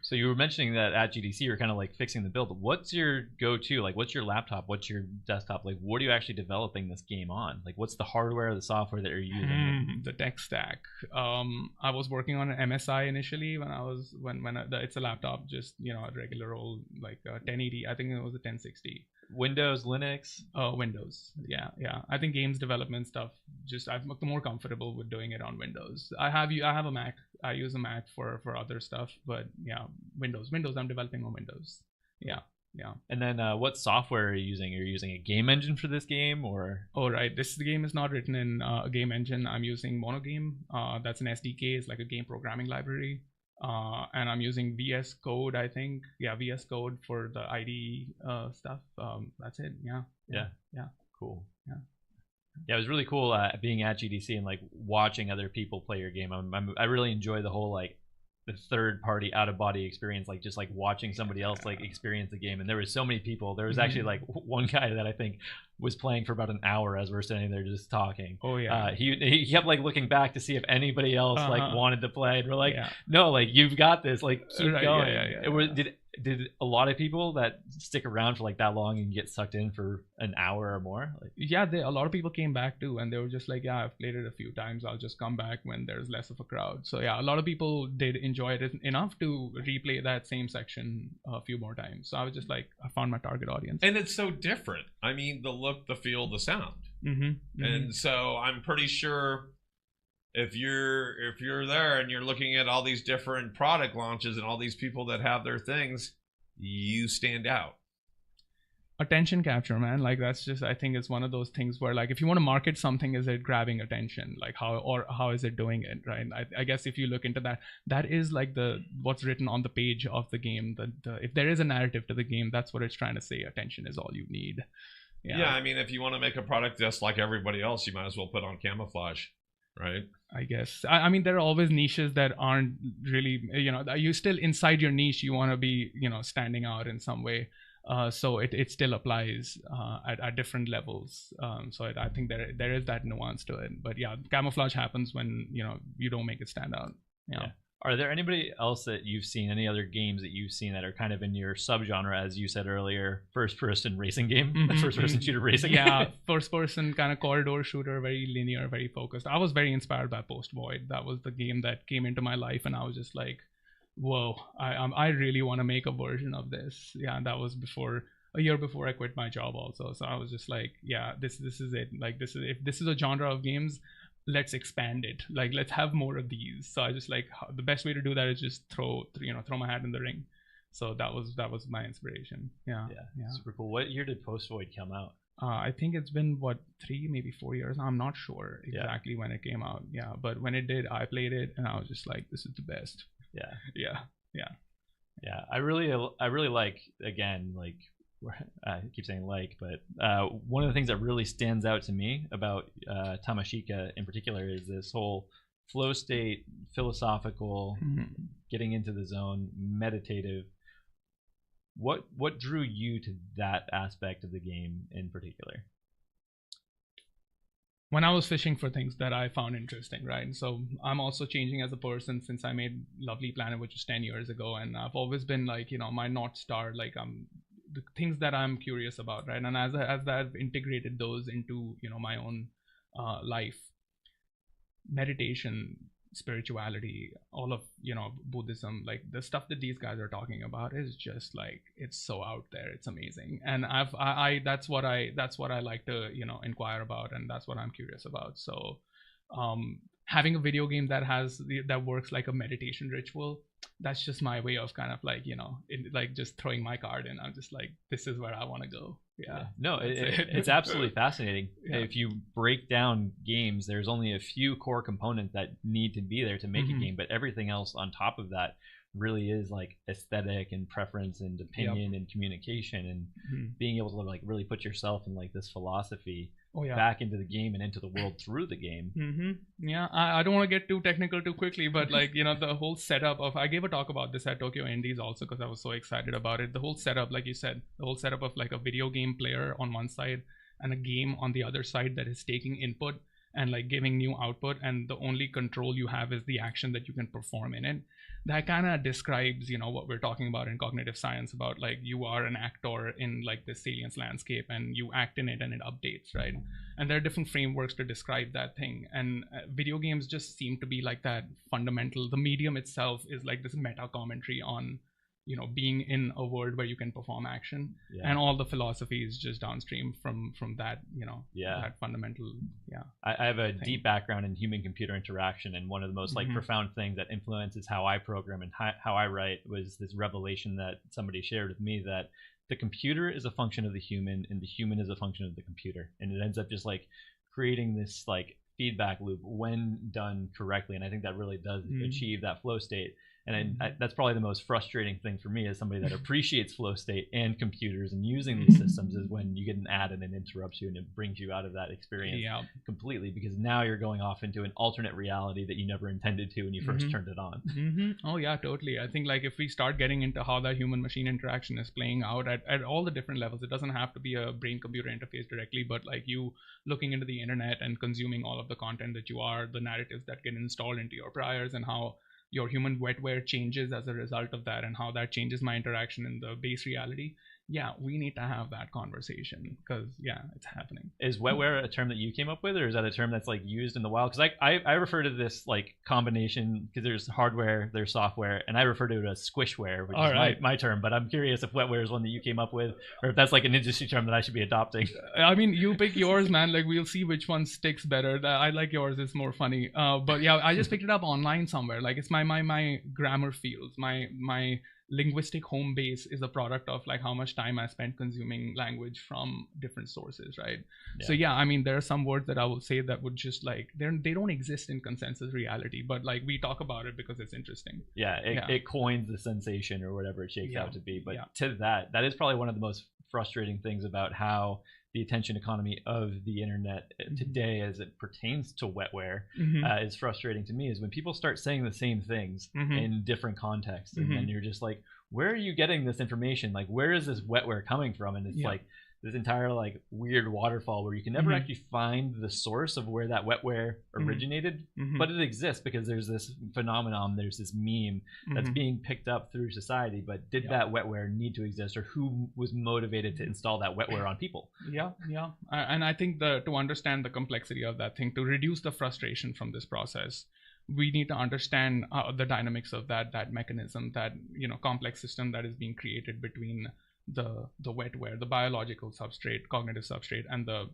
So you were mentioning that at GDC you're kind of like fixing the build. What's your go-to? Like, what's your laptop? What's your desktop? Like, what are you actually developing this game on? Like, what's the hardware, the software that you're using? The tech stack. I was working on an MSI initially it's a laptop, just a regular old like 1080. I think it was a 1060. Windows, Linux? Windows. Yeah. I think games development stuff, I'm more comfortable with doing it on Windows. I have a Mac. I use a Mac for other stuff, but yeah, Windows. I'm developing on Windows. Yeah. And then what software are you using? Are you using a game engine for this game, or? Oh, right. This game is not written in a game engine. I'm using Monogame. That's an SDK. It's like a game programming library. And I'm using VS Code, I think. Yeah, VS Code for the IDE stuff. That's it. Yeah. Cool. Yeah, it was really cool being at GDC and like watching other people play your game. I really enjoy the whole like the third party out of body experience, like just like watching somebody else like experience the game. And there was so many people. There was actually like one guy that I think was playing for about an hour as we're sitting there just talking. Oh yeah. He kept like looking back to see if anybody else like wanted to play, and we're like, no, like you've got this, like keep going. It was did a lot of people that stick around for like that long and get sucked in for an hour or more? Like, yeah, a lot of people came back too, and they were just like, yeah, I've played it a few times. I'll just come back when there's less of a crowd. So yeah, a lot of people did enjoy it enough to replay that same section a few more times. So I was just like, I found my target audience. And it's so different. I mean, the look, the feel, the sound. And so I'm pretty sure if you're there and you're looking at all these different product launches and all these people that have their things, you stand out. Attention capture, man. Like that's just, I think it's one of those things where like if you want to market something, is it grabbing attention? Like how is it doing it, right? I guess if you look into that is like what's written on the page of the game. If there is a narrative to the game, that's what it's trying to say. Attention is all you need. Yeah, I mean, if you want to make a product just like everybody else, you might as well put on camouflage. Right. I guess. I mean, there are always niches that aren't really, you still inside your niche, you want to be, standing out in some way. So it still applies at different levels. So I think there is that nuance to it. But yeah, camouflage happens when, you don't make it stand out. Yeah. Are there anybody else that you've seen, any other games that you've seen that are kind of in your subgenre, as you said earlier, first-person racing game, first-person shooter racing? Yeah, first-person kind of corridor shooter, very linear, very focused. I was very inspired by Post Void. That was the game that came into my life, and I was just like, whoa, I really want to make a version of this. Yeah, and that was a year before I quit my job also. So I was just like, yeah, this is it. Like if this is a genre of games, let's expand it. Like let's have more of these. So I just like the best way to do that is just throw my hat in the ring. So that was my inspiration. Yeah. Super cool. What year did Post Void come out? I think it's been 3, maybe 4 years. I'm not sure exactly when it came out. Yeah, but when it did, I played it and I was just like, this is the best. Yeah. I really like, again, like I keep saying but one of the things that really stands out to me about Tamashika in particular is this whole flow state, philosophical, getting into the zone, meditative. What drew you to that aspect of the game in particular? When I was fishing for things that I found interesting, right? So I'm also changing as a person since I made Lovely Planet, which was 10 years ago, and I've always been like, my North Star, like the things that I'm curious about, right? And as I've integrated those into my own life, meditation, spirituality, all of Buddhism, like the stuff that these guys are talking about is just like, it's so out there, it's amazing. And that's what I like to inquire about, and that's what I'm curious about. So having a video game that works like a meditation ritual, that's just my way of kind of like, like just throwing my card in. I'm just like, this is where I want to go. Yeah. No, it's absolutely fascinating. Yeah. If you break down games, there's only a few core components that need to be there to make a game, but everything else on top of that really is like aesthetic and preference and opinion and communication and being able to like really put yourself in like this philosophy back into the game and into the world through the game. Yeah, I don't want to get too technical too quickly, but like, the whole setup of, I gave a talk about this at Tokyo Indies also because I was so excited about it. The whole setup, like you said, the whole setup of like a video game player on one side and a game on the other side that is taking input and like giving new output, and the only control you have is the action that you can perform in it. That kind of describes, what we're talking about in cognitive science about like you are an actor in like this salience landscape and you act in it and it updates, right? And there are different frameworks to describe that thing. And video games just seem to be like that fundamental. The medium itself is like this meta commentary on, being in a world where you can perform action, and all the philosophy is just downstream from that, that fundamental. I have a deep background in human computer interaction, and one of the most like profound things that influences how I program and how I write was this revelation that somebody shared with me, that the computer is a function of the human and the human is a function of the computer, and it ends up just like creating this like feedback loop when done correctly. And I think that really does achieve that flow state. And that's probably the most frustrating thing for me as somebody that appreciates flow state and computers and using these systems, is when you get an ad and it interrupts you and it brings you out of that experience completely, because now you're going off into an alternate reality that you never intended to when you first turned it on. Oh yeah, totally. I think like if we start getting into how that human machine interaction is playing out at all the different levels, it doesn't have to be a brain computer interface directly, but like you looking into the internet and consuming all of the content that you are, the narratives that get installed into your priors, and how your human wetware changes as a result of that, and how that changes my interaction in the base reality. Yeah, we need to have that conversation because it's happening. Is wetware a term that you came up with, or is that a term that's like used in the wild? Because I refer to this like combination, because there's hardware, there's software, and I refer to it as squishware, which is my term. But I'm curious if wetware is one that you came up with, or if that's like an industry term that I should be adopting. I mean, you pick yours, man. Like we'll see which one sticks better. I like yours; it's more funny. But yeah, I just picked it up online somewhere. Like it's my grammar fields, my linguistic home base is a product of like how much time I spent consuming language from different sources, right? So I mean, there are some words that I will say that would just like they don't exist in consensus reality, but like we talk about it because it's interesting. It coins the sensation or whatever it shakes out to be. But to that is probably one of the most frustrating things about how the attention economy of the internet today, as it pertains to wetware, is frustrating to me, is when people start saying the same things in different contexts, and then you're just like, where are you getting this information? Like, where is this wetware coming from? And it's like this entire like weird waterfall where you can never actually find the source of where that wetware originated, but it exists because there's this phenomenon, there's this meme that's being picked up through society. But did that wetware need to exist, or who was motivated to install that wetware on people? And I think to understand the complexity of that thing, to reduce the frustration from this process, we need to understand the dynamics of that mechanism, that complex system that is being created between the wetware, the biological substrate, cognitive substrate, and the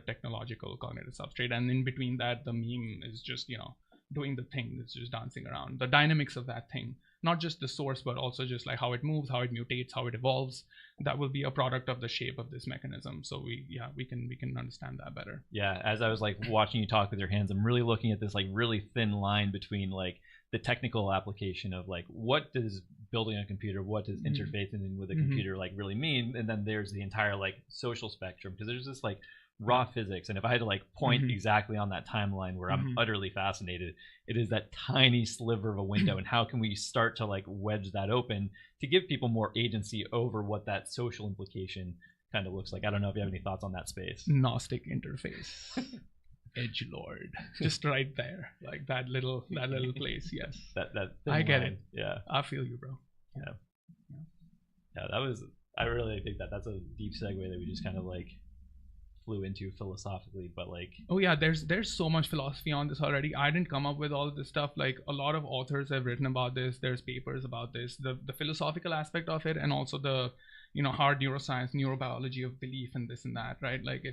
technological cognitive substrate. And in between that, the meme is just doing the thing, it's just dancing around. The dynamics of that thing, not just the source, but also just like how it moves, how it mutates, how it evolves, that will be a product of the shape of this mechanism. So we can understand that better. As I was like watching you talk with your hands, I'm really looking at this like really thin line between like the technical application of like, what does building a computer, what does interfacing with a computer like really mean, and then there's the entire like social spectrum, because there's this like raw physics, and if I had to like point exactly on that timeline where I'm utterly fascinated, it is that tiny sliver of a window, and how can we start to like wedge that open to give people more agency over what that social implication kind of looks like. I don't know if you have any thoughts on that space. Gnostic interface. Edgelord, just right there, like that little place. Yes, that I get line. it. I feel you, bro. That was, I really think that's a deep segue that we just kind of like flew into philosophically, but like, there's so much philosophy on this already. I didn't come up with all of this stuff. Like a lot of authors have written about this, there's papers about this, the philosophical aspect of it, and also the hard neuroscience, neurobiology of belief and this and that, right? Like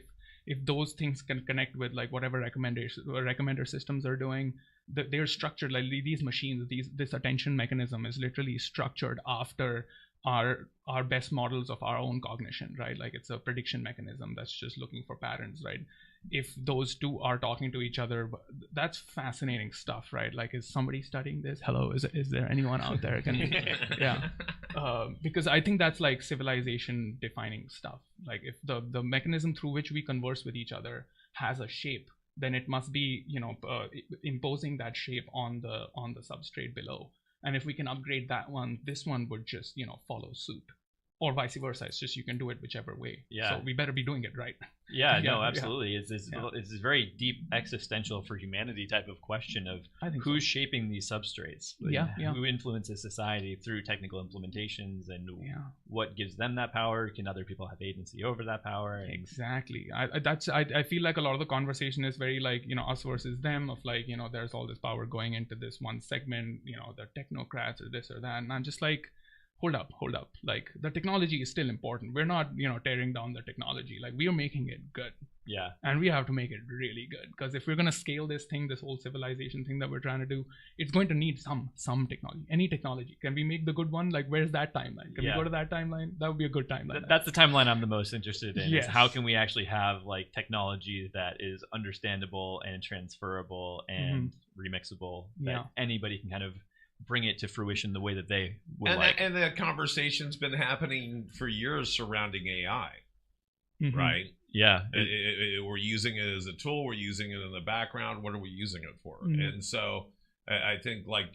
if those things can connect with like whatever recommender systems are doing, they're structured like these machines. This attention mechanism is literally structured after our best models of our own cognition, right? Like it's a prediction mechanism that's just looking for patterns, right? If those two are talking to each other, that's fascinating stuff, right? Like, is somebody studying this? Hello, is there anyone out there? Because I think that's like civilization defining stuff. Like if the mechanism through which we converse with each other has a shape, then it must be imposing that shape on the substrate below. And if we can upgrade that one, this one would just follow suit, or vice versa. It's just you can do it whichever way. Yeah. So we better be doing it right. Yeah. No, absolutely. It's this very deep existential for humanity type of question of who's shaping these substrates. Who influences society through technical implementations, and what gives them that power? Can other people have agency over that power? Exactly. I feel like a lot of the conversation is very like us versus them, of like there's all this power going into this one segment, the technocrats or this or that, and I'm just like, hold up. Like the technology is still important. We're not, tearing down the technology. Like we are making it good. Yeah. And we have to make it really good, because if we're going to scale this thing, this whole civilization thing that we're trying to do, it's going to need some technology, any technology. Can we make the good one? Like, where's that timeline? Can we go to that timeline? That would be a good timeline. That's the timeline I'm the most interested in. Yes. Is how can we actually have like technology that is understandable and transferable and remixable, that anybody can kind of bring it to fruition the way that they would like. And the conversation's been happening for years surrounding AI, right? Yeah. We're using it as a tool. We're using it in the background. What are we using it for? And so I think like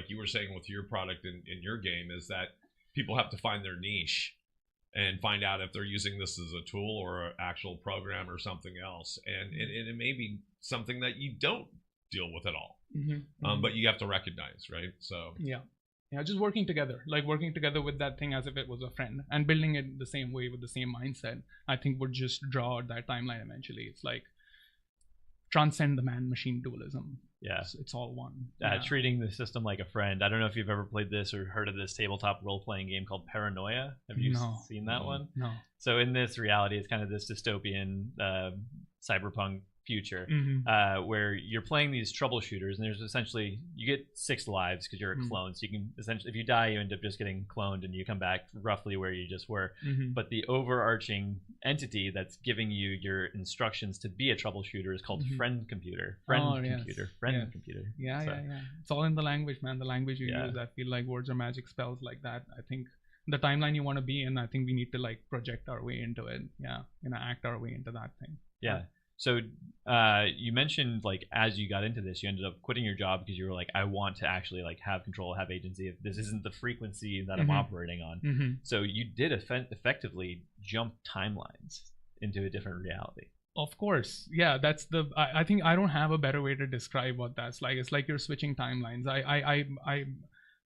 you were saying with your product in your game, is that people have to find their niche and find out if they're using this as a tool or an actual program or something else. And it may be something that you don't deal with at all. But you have to recognize, right? So just working together with that thing as if it was a friend, and building it the same way with the same mindset, I think would just draw out that timeline eventually. It's like transcend the man-machine dualism. It's all one. Treating the system like a friend. I don't know if you've ever played this or heard of this tabletop role-playing game called Paranoia. Have you seen that one? No. So in this reality, it's kind of this dystopian cyberpunk future where you're playing these troubleshooters, and there's essentially, you get 6 lives because you're a clone, so you can essentially, if you die, you end up just getting cloned and you come back roughly where you just were. But the overarching entity that's giving you your instructions to be a troubleshooter is called friend computer. Computer. It's all in the language, man. The language you use. I feel like words are magic spells like that. I think the timeline you want to be in, I think we need to like project our way into it. Act our way into that thing. So you mentioned like as you got into this, you ended up quitting your job because you were like, I want to actually like have control, have agency. If this isn't the frequency that I'm operating on. So you did effectively jump timelines into a different reality. Of course. Yeah, that's I think I don't have a better way to describe what that's like. It's like you're switching timelines. I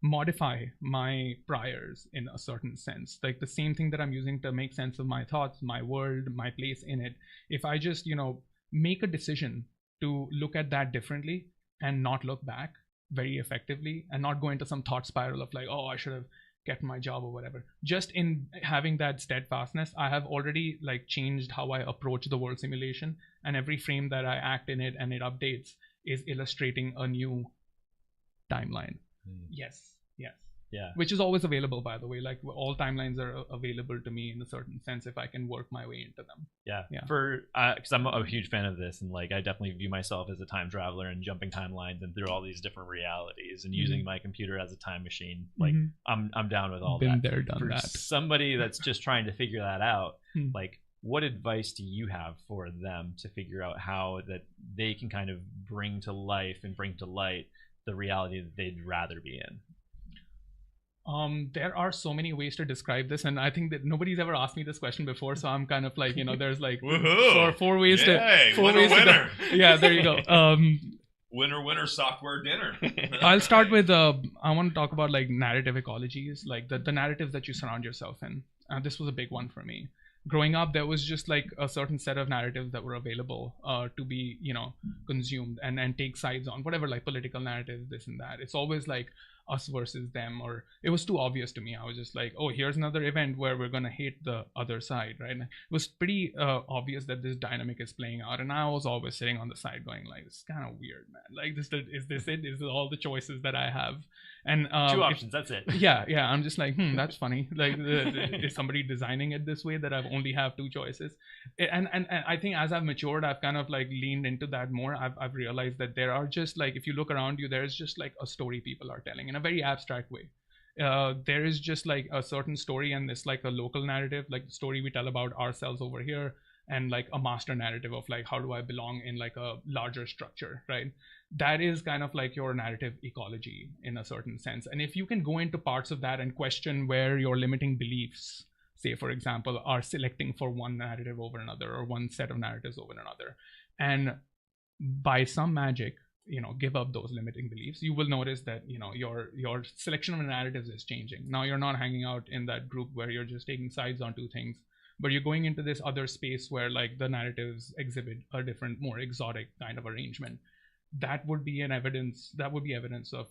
modify my priors in a certain sense, like the same thing that I'm using to make sense of my thoughts, my world, my place in it. If I just make a decision to look at that differently and not look back very effectively, and not go into some thought spiral of like, oh, I should have kept my job or whatever, just in having that steadfastness, I have already like changed how I approach the world simulation, and every frame that I act in it and it updates is illustrating a new timeline. Yes. Yeah. Which is always available, by the way. Like all timelines are available to me in a certain sense if I can work my way into them. Yeah. Because I'm a huge fan of this, and like I definitely view myself as a time traveler and jumping timelines and through all these different realities and using my computer as a time machine. Like I'm down with all that. Been there, done for that. Somebody that's just trying to figure that out, like what advice do you have for them to figure out how that they can kind of bring to life and bring to light the reality that they'd rather be in? There are so many ways to describe this, and I think that nobody's ever asked me this question before, so I'm kind of like, there's like four ways to yeah, there you go. Winner software dinner. I'll start with I want to talk about like narrative ecologies, like the narratives that you surround yourself in. This was a big one for me. Growing up, there was just like a certain set of narratives that were available to be, consumed and take sides on, whatever, like political narratives, this and that. It's always like, us versus them, or it was too obvious to me. I was just like, oh, here's another event where we're gonna hate the other side, right? And it was pretty obvious that this dynamic is playing out, and I was always sitting on the side going like, this is kind of weird, man. Like, is this it? Is this all the choices that I have? And two options, that's it. Yeah, I'm just like, that's funny. Like, is somebody designing it this way that I've only have two choices? And I think as I've matured, I've kind of like leaned into that more. I've realized that there are just like, if you look around you, there's just like a story people are telling in a very abstract way. There is just like a certain story, and it's like a local narrative, like the story we tell about ourselves over here, and like a master narrative of like, how do I belong in like a larger structure, right? That is kind of like your narrative ecology in a certain sense. And if you can go into parts of that and question where your limiting beliefs, say for example, are selecting for one narrative over another, or one set of narratives over another, and by some magic, give up those limiting beliefs, you will notice that your selection of narratives is changing. Now you're not hanging out in that group where you're just taking sides on two things, but you're going into this other space where like the narratives exhibit a different, more exotic kind of arrangement. That would be evidence of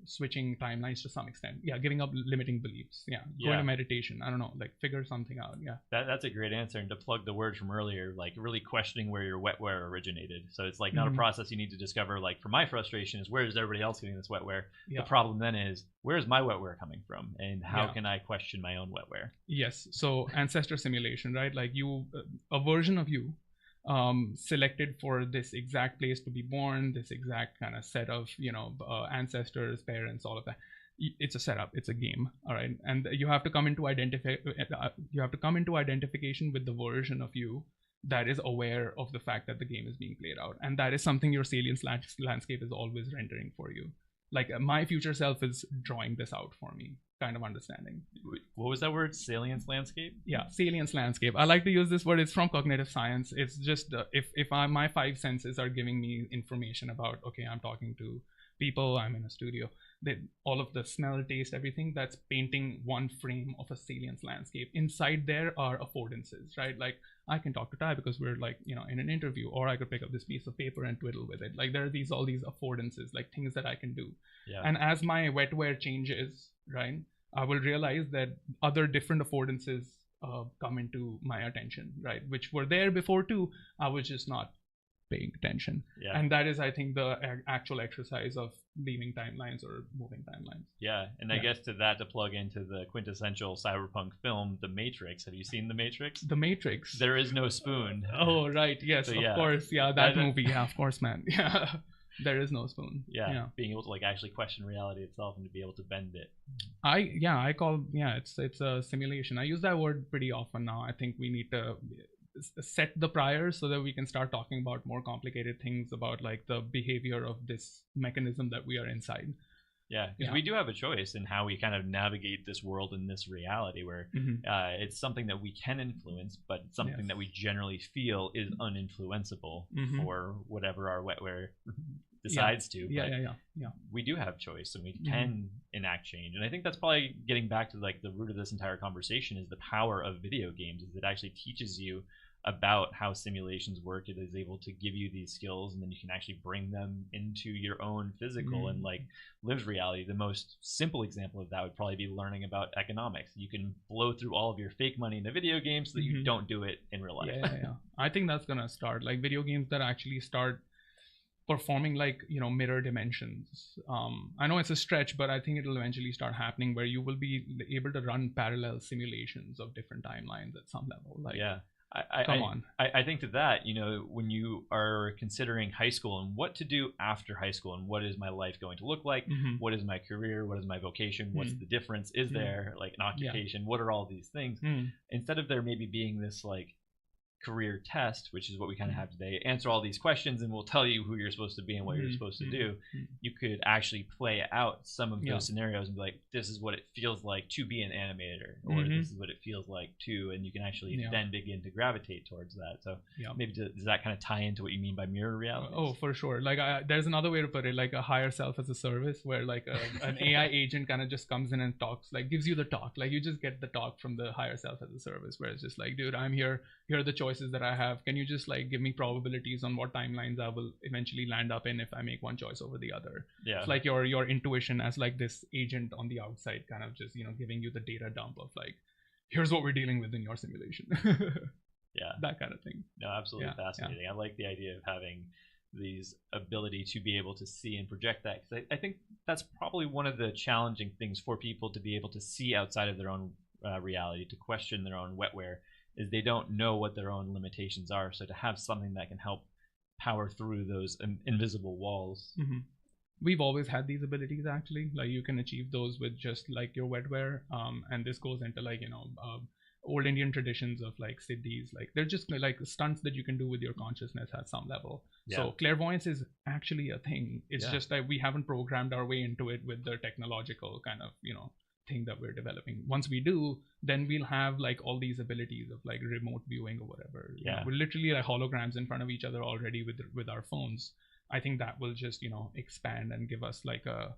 switching timelines to some extent. Giving up limiting beliefs. Going to meditation. I don't know, like figure something out. That's a great answer. And to plug the word from earlier, like really questioning where your wetware originated. So it's like not a process you need to discover. Like for my frustration is, where is everybody else getting this wetware? The problem then is, where is my wetware coming from, and how can I question my own wetware? Yes. So ancestor simulation, right? Like a version of you selected for this exact place to be born, this exact kind of set of ancestors, parents, all of that. It's a setup, it's a game, all right? And you have to come into identification with the version of you that is aware of the fact that the game is being played out, and that is something your salience landscape is always rendering for you. Like my future self is drawing this out for me, kind of understanding. What was that word? Salience landscape? Yeah, salience landscape. I like to use this word. It's from cognitive science. It's just if my five senses are giving me information about, okay, I'm talking to people, I'm in a studio, all of the smell, taste, everything, that's painting one frame of a salience landscape. Inside there are affordances, right? Like I can talk to Ty because we're like, in an interview, or I could pick up this piece of paper and twiddle with it. Like there are all these affordances, like things that I can do. And as my wetware changes, right, I will realize that other different affordances come into my attention, right, which were there before too. I was just not paying attention. And that is, I think, the actual exercise of leaving timelines or moving timelines. I guess to plug into the quintessential cyberpunk film, The Matrix. Have you seen The Matrix? The Matrix. There is no spoon. Oh, right. Yes, so, of course. That movie. Yeah, of course, man. Yeah. There is no spoon. Being able to like actually question reality itself and to be able to bend it. It's a simulation. I use that word pretty often now. I think we need to set the priors so that we can start talking about more complicated things about like the behavior of this mechanism that we are inside. Because we do have a choice in how we kind of navigate this world and this reality where it's something that we can influence, but it's something that we generally feel is uninfluenceable for whatever our wetware decides to. We do have choice, and we can enact change. And I think that's probably getting back to like the root of this entire conversation is the power of video games. Is it actually teaches you about how simulations work. It is able to give you these skills, and then you can actually bring them into your own physical and like lived reality. The most simple example of that would probably be learning about economics. You can blow through all of your fake money in a video game so that you don't do it in real life. I think that's gonna start, like video games that actually start performing like mirror dimensions. I know it's a stretch, but I think it'll eventually start happening where you will be able to run parallel simulations of different timelines at some level. Like I think that when you are considering high school and what to do after high school and what is my life going to look like, what is my career, what is my vocation, what's the difference, is there like an occupation, what are all these things, instead of there maybe being this like career test, which is what we kind of have today, answer all these questions and we'll tell you who you're supposed to be and what you're supposed to do. You could actually play out some of those scenarios and be like, this is what it feels like to be an animator, or this is what it feels like to, and you can actually then begin to gravitate towards that. So maybe does that kind of tie into what you mean by mirror reality? Oh, for sure. Like there's another way to put it, like a higher self as a service, where like an AI agent kind of just comes in and talks, like gives you the talk, like you just get the talk from the higher self as a service, where it's just like, dude, I'm here are the choices choices that I have. Can you just like give me probabilities on what timelines I will eventually land up in if I make one choice over the other? Yeah. It's like your intuition as like this agent on the outside, kind of just giving you the data dump of like, here's what we're dealing with in your simulation. Yeah, that kind of thing. No, absolutely fascinating. I like the idea of having these ability to be able to see and project that, because I think that's probably one of the challenging things for people to be able to see outside of their own reality, to question their own wetware, is they don't know what their own limitations are. So to have something that can help power through those invisible walls. Mm-hmm. We've always had these abilities, actually. Like you can achieve those with just like your wetware, and this goes into like old Indian traditions of like siddhis. Like they're just like stunts that you can do with your consciousness at some level. Yeah. So clairvoyance is actually a thing. It's just that we haven't programmed our way into it with the technological kind of thing that we're developing. Once we do, then we'll have like all these abilities of like remote viewing or whatever. We're literally like holograms in front of each other already with our phones. I think that will just expand and give us like a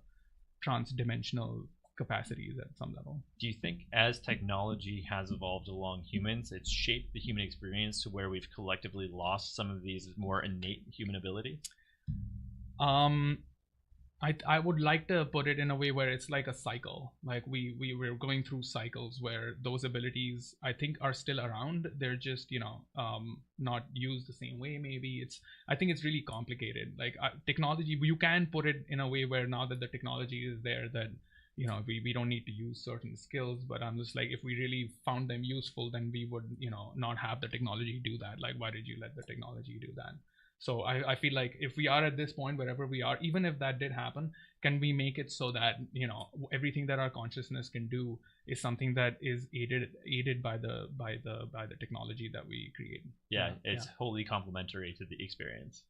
trans-dimensional capacities at some level. Do you think as technology has evolved along humans, it's shaped the human experience to where we've collectively lost some of these more innate human abilities? I would like to put it in a way where it's like a cycle. Like we're going through cycles where those abilities I think are still around. They're just not used the same way. Maybe I think it's really complicated. Like technology, you can put it in a way where now that the technology is there, that we don't need to use certain skills. But I'm just like, if we really found them useful, then we would not have the technology do that. Like, why did you let the technology do that? So I feel like if we are at this point, wherever we are, even if that did happen, can we make it so that everything that our consciousness can do is something that is aided by the technology that we create? Yeah, it's wholly complementary to the experience.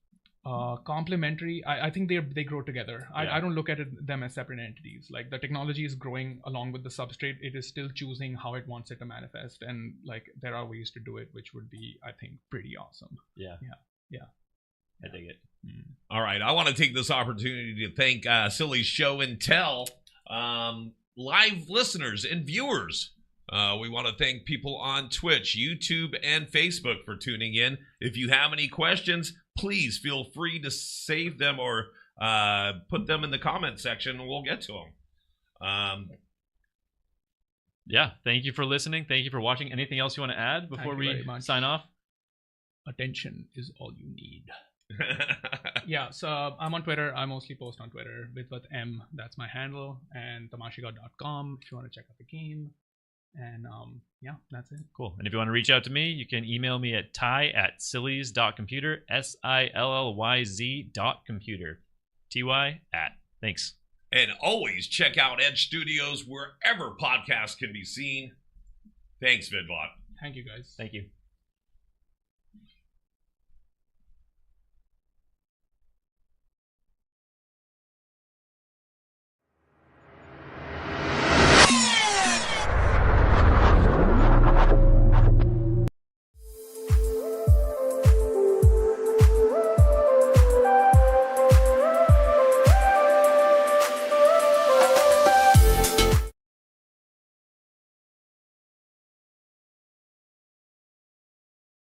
Complementary. I think they grow together. I don't look at them as separate entities. Like the technology is growing along with the substrate. It is still choosing how it wants it to manifest, and like there are ways to do it, which would be, I think, pretty awesome. Yeah. I dig it. All right. I want to take this opportunity to thank Sillyz Show and Tell live listeners and viewers. We want to thank people on Twitch, YouTube, and Facebook for tuning in. If you have any questions, please feel free to save them or put them in the comment section and we'll get to them. Yeah. Thank you for listening. Thank you for watching. Anything else you want to add before we sign off? Attention is all you need. Yeah, so I'm on Twitter. I mostly post on Twitter. Vidvat M, that's my handle, and tamashiga.com if you want to check out the game. And that's it. Cool. And if you want to reach out to me, you can email me at ty@sillyz.computer, SILLYZ.computer, TY@. Thanks. And always check out Edge Studios wherever podcasts can be seen. Thanks, Vidvat. Thank you, guys. Thank you.